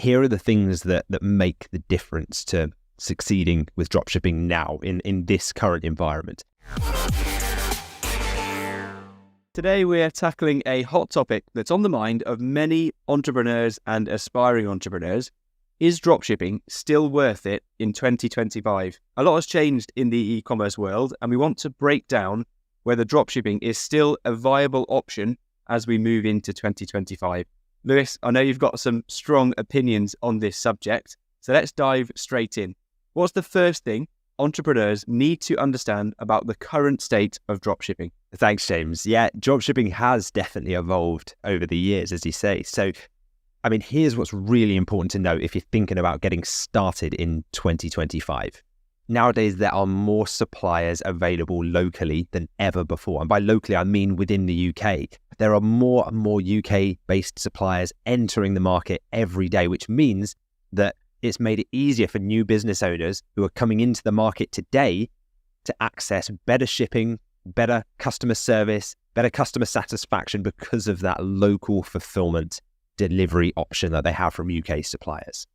here are the things that make the difference to succeeding with dropshipping now in this current environment. Today, we're tackling a hot topic that's on the mind of many entrepreneurs and aspiring entrepreneurs. Is dropshipping still worth it in 2025? A lot has changed in the e-commerce world, and we want to break down whether dropshipping is still a viable option as we move into 2025. Lewis, I know you've got some strong opinions on this subject, so let's dive straight in. What's the first thing entrepreneurs need to understand about the current state of dropshipping? Thanks, James. Yeah, dropshipping has definitely evolved over the years, as you say. So, here's what's really important to know if you're thinking about getting started in 2025. Nowadays, there are more suppliers available locally than ever before. And by locally, I mean within the UK. There are more and more UK-based suppliers entering the market every day, which means that it's made it easier for new business owners who are coming into the market today to access better shipping, better customer service, better customer satisfaction because of that local fulfillment delivery option that they have from UK suppliers.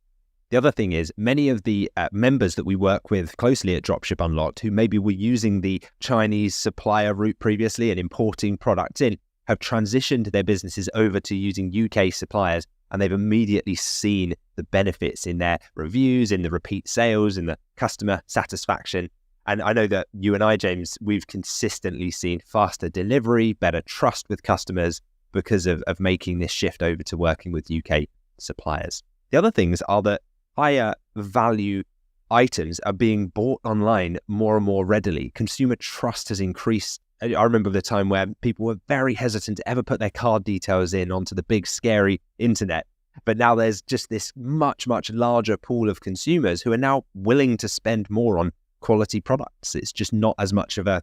The other thing is many of the members that we work with closely at Dropship Unlocked, who maybe were using the Chinese supplier route previously and importing products in, have transitioned their businesses over to using UK suppliers, and they've immediately seen the benefits in their reviews, in the repeat sales, in the customer satisfaction. And I know that you and I, James, we've consistently seen faster delivery, better trust with customers because of making this shift over to working with UK suppliers. The other things are that higher value items are being bought online more and more readily. Consumer trust has increased. I remember the time where people were very hesitant to ever put their card details in onto the big, scary internet. But now there's just this much, much larger pool of consumers who are now willing to spend more on quality products. It's just not as much of a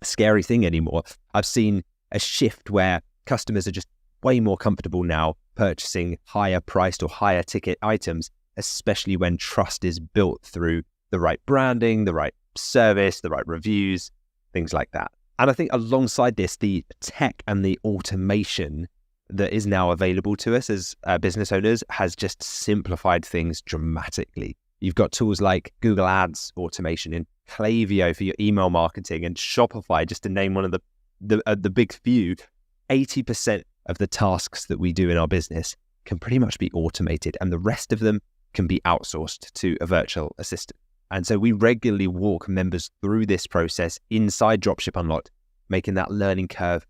scary thing anymore. I've seen a shift where customers are just way more comfortable now purchasing higher priced or higher ticket items, especially when trust is built through the right branding, the right service, the right reviews, things like that. And I think alongside this, the tech and the automation that is now available to us as business owners has just simplified things dramatically. You've got tools like Google Ads automation and Klaviyo for your email marketing and Shopify, just to name one of the big few. 80% of the tasks that we do in our business can pretty much be automated, and the rest of them can be outsourced to a virtual assistant. And so we regularly walk members through this process inside Dropship Unlocked, making that learning curve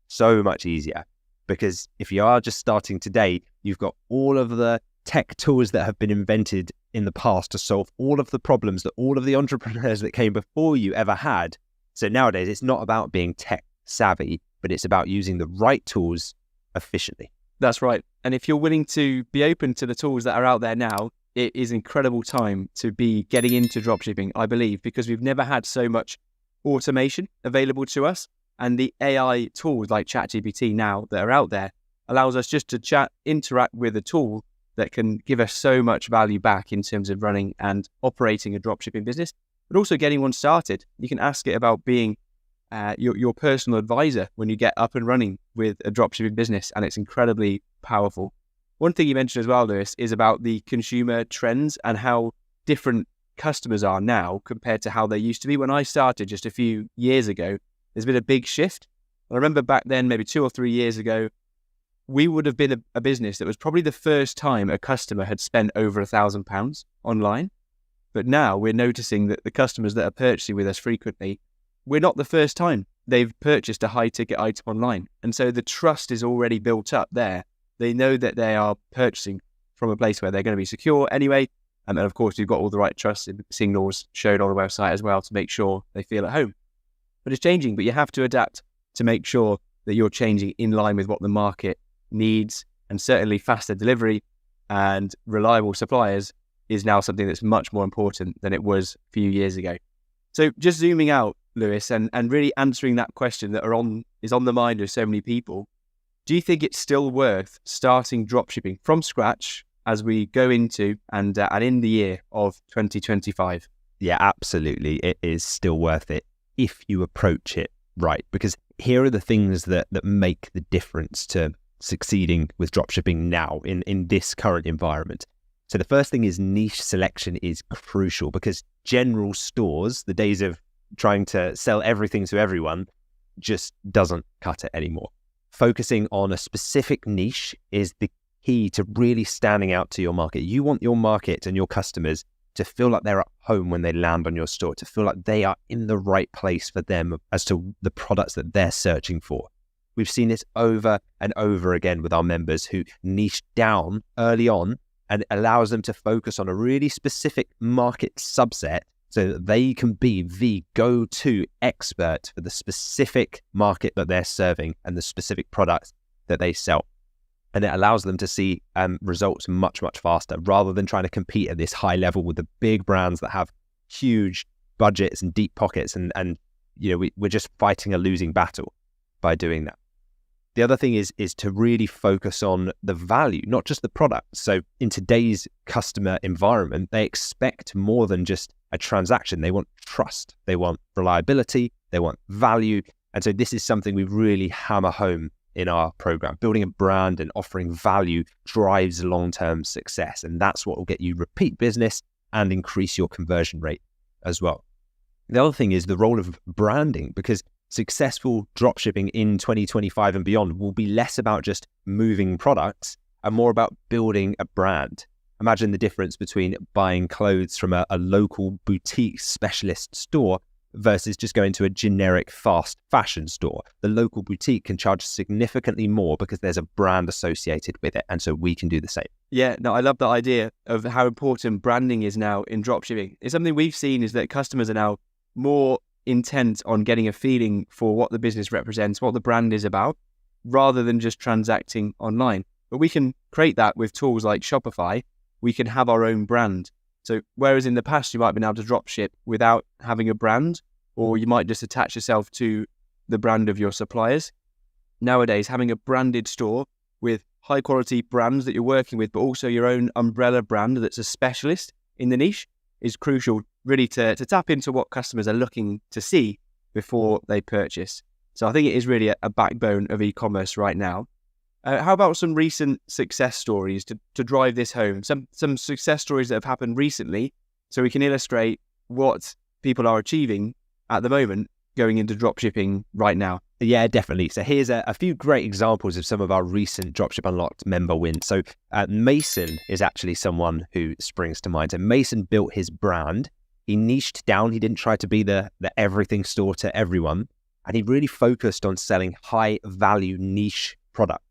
so much easier. Because if you are just starting today, you've got all of the tech tools that have been invented in the past to solve all of the problems that all of the entrepreneurs that came before you ever had. So nowadays, it's not about being tech savvy, but it's about using the right tools efficiently. That's right. And if you're willing to be open to the tools that are out there now, it is an incredible time to be getting into dropshipping, I believe, because we've never had so much automation available to us. And the AI tools like ChatGPT now that are out there allows us just to interact with a tool that can give us so much value back in terms of running and operating a dropshipping business, but also getting one started. You can ask it about being your personal advisor when you get up and running with a dropshipping business, and it's incredibly powerful. One thing you mentioned as well, Lewis, is about the consumer trends and how different customers are now compared to how they used to be. When I started just a few years ago, there's been a big shift. I remember back then, maybe 2 or 3 years ago, we would have been a business that was probably the first time a customer had spent over £1,000 online. But now we're noticing that the customers that are purchasing with us frequently, we're not the first time they've purchased a high ticket item online. And so the trust is already built up there. They know that they are purchasing from a place where they're going to be secure anyway. And of course, you've got all the right trust signals shown on the website as well to make sure they feel at home. But it's changing, but you have to adapt to make sure that you're changing in line with what the market needs. And certainly faster delivery and reliable suppliers is now something that's much more important than it was a few years ago. So just zooming out, Lewis, and really answering that question that is on the mind of so many people, do you think it's still worth starting dropshipping from scratch as we go into and in the year of 2025? Yeah, absolutely. It is still worth it if you approach it right, because here are the things that make the difference to succeeding with dropshipping now in this current environment. So the first thing is niche selection is crucial, because general stores, the days of trying to sell everything to everyone, just doesn't cut it anymore. Focusing on a specific niche is the key to really standing out to your market. You want your market and your customers to feel like they're at home when they land on your store, to feel like they are in the right place for them as to the products that they're searching for. We've seen this over and over again with our members who niche down early on, and it allows them to focus on a really specific market subset so that they can be the go-to expert for the specific market that they're serving and the specific products that they sell. And it allows them to see results much, much faster, rather than trying to compete at this high level with the big brands that have huge budgets and deep pockets. And we're just fighting a losing battle by doing that. The other thing is to really focus on the value, not just the product. So in today's customer environment, they expect more than just a transaction. They want trust, they want reliability, they want value. And so this is something we really hammer home in our program. Building a brand and offering value drives long-term success. And that's what will get you repeat business and increase your conversion rate as well. The other thing is the role of branding, because successful dropshipping in 2025 and beyond will be less about just moving products and more about building a brand. Imagine the difference between buying clothes from a local boutique specialist store versus just going to a generic fast fashion store. The local boutique can charge significantly more because there's a brand associated with it. And so we can do the same. Yeah, no, I love that idea of how important branding is now in dropshipping. It's something we've seen is that customers are now more intent on getting a feeling for what the business represents, what the brand is about, rather than just transacting online. But we can create that with tools like Shopify. We can have our own brand. So whereas in the past you might have been able to dropship without having a brand, or you might just attach yourself to the brand of your suppliers, nowadays having a branded store with high quality brands that you're working with, but also your own umbrella brand that's a specialist in the niche, is crucial really to tap into what customers are looking to see before they purchase. So I think it is really a backbone of e-commerce right now. How about some recent success stories to drive this home? Some success stories that have happened recently, so we can illustrate what people are achieving at the moment going into dropshipping right now. Yeah, definitely. So here's a few great examples of some of our recent Dropship Unlocked member wins. So Mason is actually someone who springs to mind. So Mason built his brand. He niched down. He didn't try to be the everything store to everyone. And he really focused on selling high value niche product.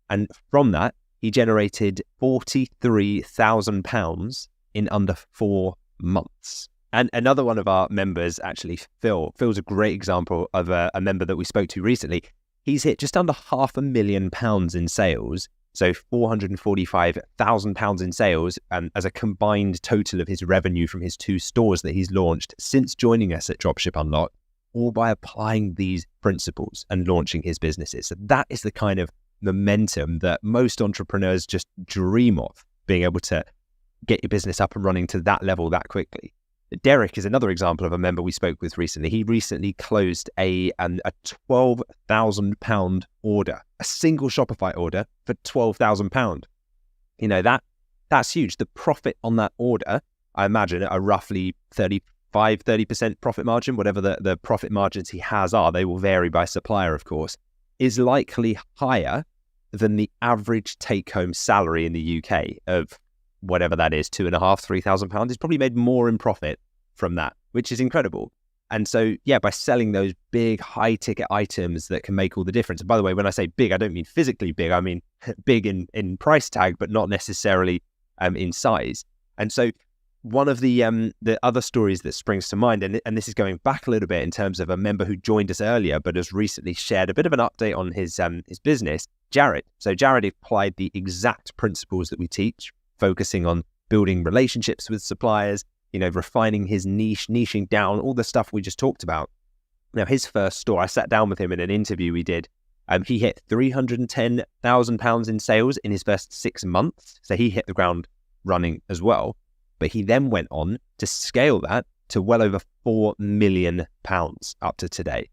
And from that, he generated £43,000 in under 4 months. And another one of our members, actually, Phil's a great example of a member that we spoke to recently. He's hit just under £500,000 in sales, so £445,000 in sales as a combined total of his revenue from his 2 stores that he's launched since joining us at Dropship Unlocked, all by applying these principles and launching his businesses. So that is the kind of momentum that most entrepreneurs just dream of, being able to get your business up and running to that level that quickly. Derek is another example of a member we spoke with recently. He recently closed a £12,000 order, a single Shopify order for £12,000. That's huge. The profit on that order, I imagine, a roughly 30% profit margin, whatever the profit margins he has are, they will vary by supplier, of course, is likely higher than the average take-home salary in the UK of whatever that is, £2,500, £3,000. He's probably made more in profit from that, which is incredible. And so, yeah, by selling those big high-ticket items that can make all the difference. And by the way, when I say big, I don't mean physically big. I mean big in price tag, but not necessarily in size. And so one of the other stories that springs to mind, and this is going back a little bit in terms of a member who joined us earlier, but has recently shared a bit of an update on his business, Jared. So Jared applied the exact principles that we teach, focusing on building relationships with suppliers, refining his niching down, all the stuff we just talked about. Now, his first store, I sat down with him in an interview we did. He hit £310,000 in sales in his first 6 months. So he hit the ground running as well. But he then went on to scale that to well over £4 million up to today.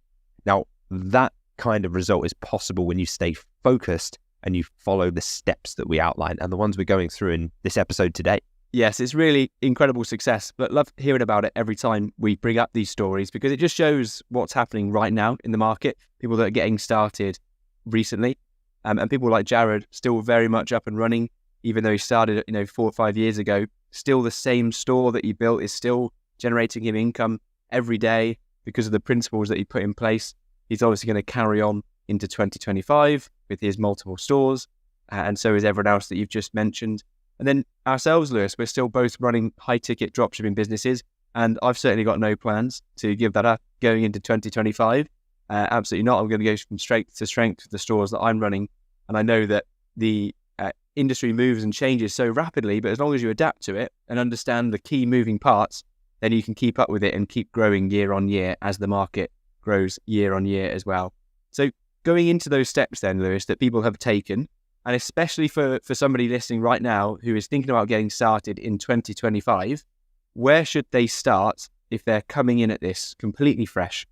Now, that kind of result is possible when you stay focused and you follow the steps that we outline and the ones we're going through in this episode today. Yes, it's really incredible success, but love hearing about it every time we bring up these stories because it just shows what's happening right now in the market. People that are getting started recently, and people like Jared still very much up and running, even though he started 4 or 5 years ago. Still the same store that he built is still generating him income every day because of the principles that he put in place. He's obviously going to carry on into 2025 with his multiple stores, and so is everyone else that you've just mentioned. And then ourselves, Lewis, we're still both running high-ticket dropshipping businesses, and I've certainly got no plans to give that up going into 2025. Absolutely not. I'm going to go from strength to strength with the stores that I'm running, and I know that the industry moves and changes so rapidly, but as long as you adapt to it and understand the key moving parts, then you can keep up with it and keep growing year on year as the market grows year on year as well. So going into those steps then, Lewis, that people have taken, and especially for somebody listening right now who is thinking about getting started in 2025, where should they start if they're coming in at this completely fresh?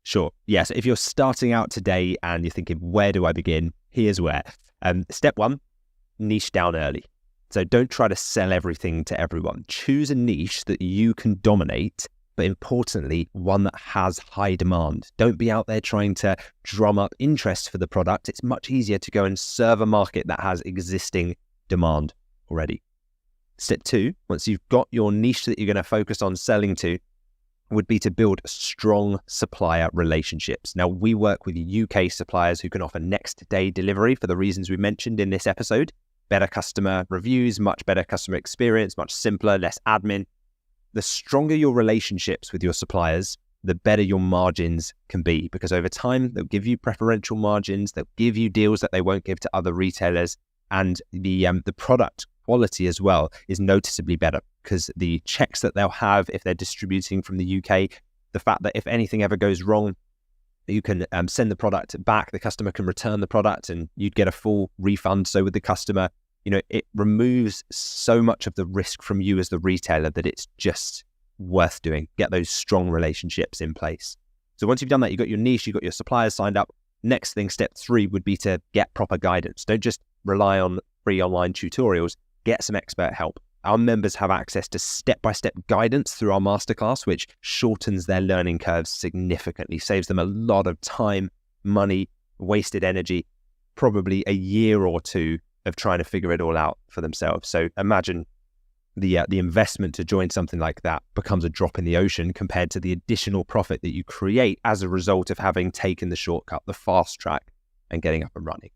Sure. Yes. If you're starting out today and you're thinking, where do I begin? Here's where. Step one, niche down early. So don't try to sell everything to everyone. Choose a niche that you can dominate, but importantly, one that has high demand. Don't be out there trying to drum up interest for the product. It's much easier to go and serve a market that has existing demand already. Step two, once you've got your niche that you're going to focus on selling to, would be to build strong supplier relationships. Now, we work with UK suppliers who can offer next day delivery for the reasons we mentioned in this episode. Better customer reviews, much better customer experience, much simpler, less admin. The stronger your relationships with your suppliers, the better your margins can be, because over time, they'll give you preferential margins, they'll give you deals that they won't give to other retailers, and the product quality as well is noticeably better because the checks that they'll have if they're distributing from the UK, the fact that if anything ever goes wrong, you can send the product back, the customer can return the product and you'd get a full refund. So with the customer, it removes so much of the risk from you as the retailer that it's just worth doing. Get those strong relationships in place. So once you've done that, you've got your niche, you've got your suppliers signed up. Next thing, step three, would be to get proper guidance. Don't just rely on free online tutorials, get some expert help. Our members have access to step-by-step guidance through our masterclass, which shortens their learning curves significantly, saves them a lot of time, money, wasted energy, probably a year or two of trying to figure it all out for themselves. So imagine the investment to join something like that becomes a drop in the ocean compared to the additional profit that you create as a result of having taken the shortcut, the fast track, and getting up and running.